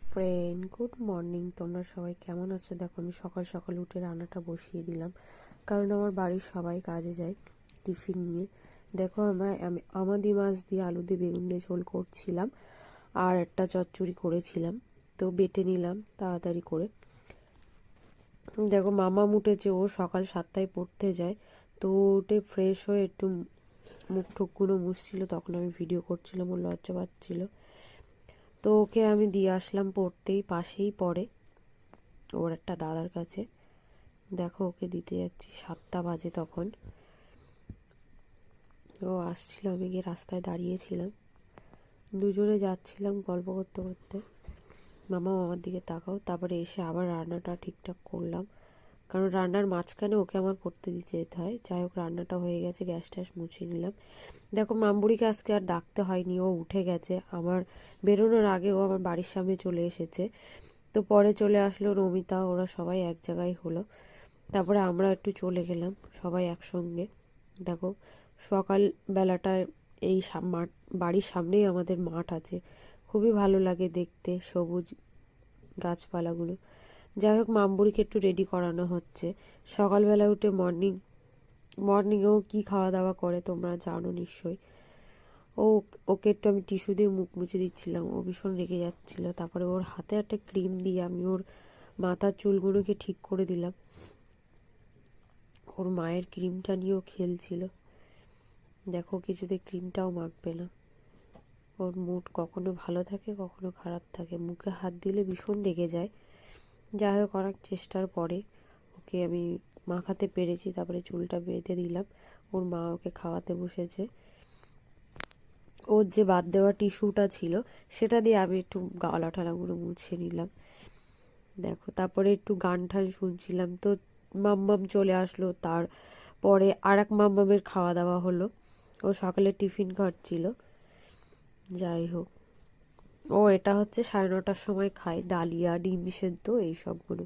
Friend, good morning. তোমরা সবাই কেমন আছো? দেখো, আমি সকাল সকাল উঠে রান্নাটা বসিয়ে দিলাম, কারণ আমার বাড়ির সবাই কাজে যায় টিফিন নিয়ে। দেখো, আমি আমাদি মাছ দিয়ে আলু দিয়ে বেগুন দিয়ে ঝোল করছিলাম, আর একটা চচ্চড়ি করেছিলাম। তো বেটে নিলাম তাড়াতাড়ি করে। দেখো, মামা উঠেছে, ও সকাল 7টায় পড়তে যায়। তো উঠে ফ্রেশ হয়ে একটু মুখ টুকগুলো মুছছিল, তখন আমি ভিডিও করছিলাম, ও লজ্জা পাচ্ছিল। তো ওকে আমি দিয়ে আসলাম পড়তেই, পাশেই পড়ে ওর একটা দাদার কাছে। দেখো, ওকে দিতে যাচ্ছি, 7টা বাজে তখন। ও আসছিল, আমি গিয়ে রাস্তায় দাঁড়িয়েছিলাম, দুজনে যাচ্ছিলাম গল্প করতে করতে। মামা আমার দিকে তাকাও। তারপরে এসে আবার রান্নাটা ঠিকঠাক করলাম, কারণ রান্নার মাঝখানে ওকে আমার পড়তে দিতে যেতে হয়। যাই হোক, রান্নাটা হয়ে গেছে, গ্যাস ট্যাস মুছিয়ে নিলাম। দেখো, মামবুড়িকে আজকে আর ডাকতে হয়নি, ও উঠে গেছে। আমার বেরোনোর আগে ও আমার বাড়ির সামনে চলে এসেছে। তো পরে চলে আসলো রমিতা, ওরা সবাই এক জায়গায় হলো। তারপরে আমরা একটু চলে গেলাম সবাই একসঙ্গে। দেখো, সকাল বেলাটায় এই মাঠ, বাড়ির সামনেই আমাদের মাঠ আছে, খুবই ভালো লাগে দেখতে সবুজ গাছপালাগুলো। যাই হোক, মামবুড়িকে একটু রেডি করানো হচ্ছে। সকালবেলা উঠে মর্নিংয়েও কি খাওয়া দাওয়া করে তোমরা জানো নিশ্চয়ই। ও ওকে একটু আমি টিস্যু দিয়ে মুখ মুছে দিচ্ছিলাম, ও ভীষণ রেগে যাচ্ছিল। তারপরে ওর হাতে একটা ক্রিম দিয়ে আমি ওর মাথার চুলগুলোকে ঠিক করে দিলাম। ওর মায়ের ক্রিমটা নিয়েও খেলছিল। দেখো, কিছুতে ক্রিমটাও মাখবে না। ওর মুড কখনো ভালো থাকে, কখনো খারাপ থাকে, মুখে হাত দিলে ভীষণ রেগে যায়। যাই হোক, অনেক চেষ্টার পরে ওকে আমি মাখাতে পেরেছি। তারপরে চুলটা বেঁধে দিলাম। ওর মা ওকে খাওয়াতে বসেছে। ওর যে বাদ দেওয়া টিস্যুটা ছিল, সেটা দিয়ে আমি একটু গলা টলাগুলো মুছে নিলাম। দেখো, তারপরে একটু গান টান শুনছিলাম। তো মাম্মাম চলে আসলো, তারপরে আর এক মাম্মামের খাওয়া দাওয়া হলো। ও সকালে টিফিন খাচ্ছিল। যাই হোক, ও এটা হচ্ছে 9:30টার সময় খায়, ডালিয়া ডিম সেদ্ধ এইসবগুলো।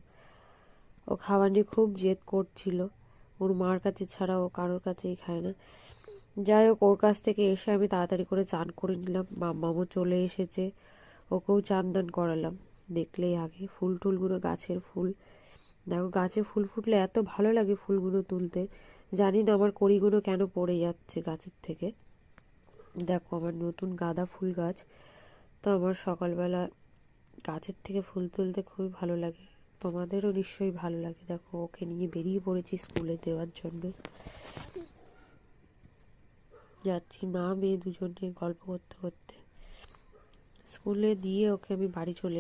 ও খাওয়া নিয়ে খুব জেদ করছিল, ওর মার কাছে ছাড়া ও কারোর কাছেই খায় না। যাই হোক, ওর কাছ থেকে এসে আমি তাড়াতাড়ি করে চান করে নিলাম। মাম্মামও চলে এসেছে, ওকেও চান দান করালাম। দেখলেই আগে ফুল টুলগুলো, গাছের ফুল। দেখো, গাছে ফুল ফুটলে এত ভালো লাগে ফুলগুলো তুলতে। জানি না আমার কড়িগুলো কেন পড়ে যাচ্ছে গাছের থেকে। দেখো, আমার নতুন গাঁদা ফুল গাছ। তো আমার সকালবেলা গাছের থেকে ফুল তুলতে খুবই ভালো লাগে, তোমাদেরও নিশ্চয়ই ভালো লাগে। দেখো, ওকে নিয়ে বেরিয়ে পড়েছি স্কুলে দেওয়ার জন্য। যাচ্ছি, মা মেয়ে দুজনে গল্প করতে করতে। স্কুলে দিয়ে ওকে আমি বাড়ি চলে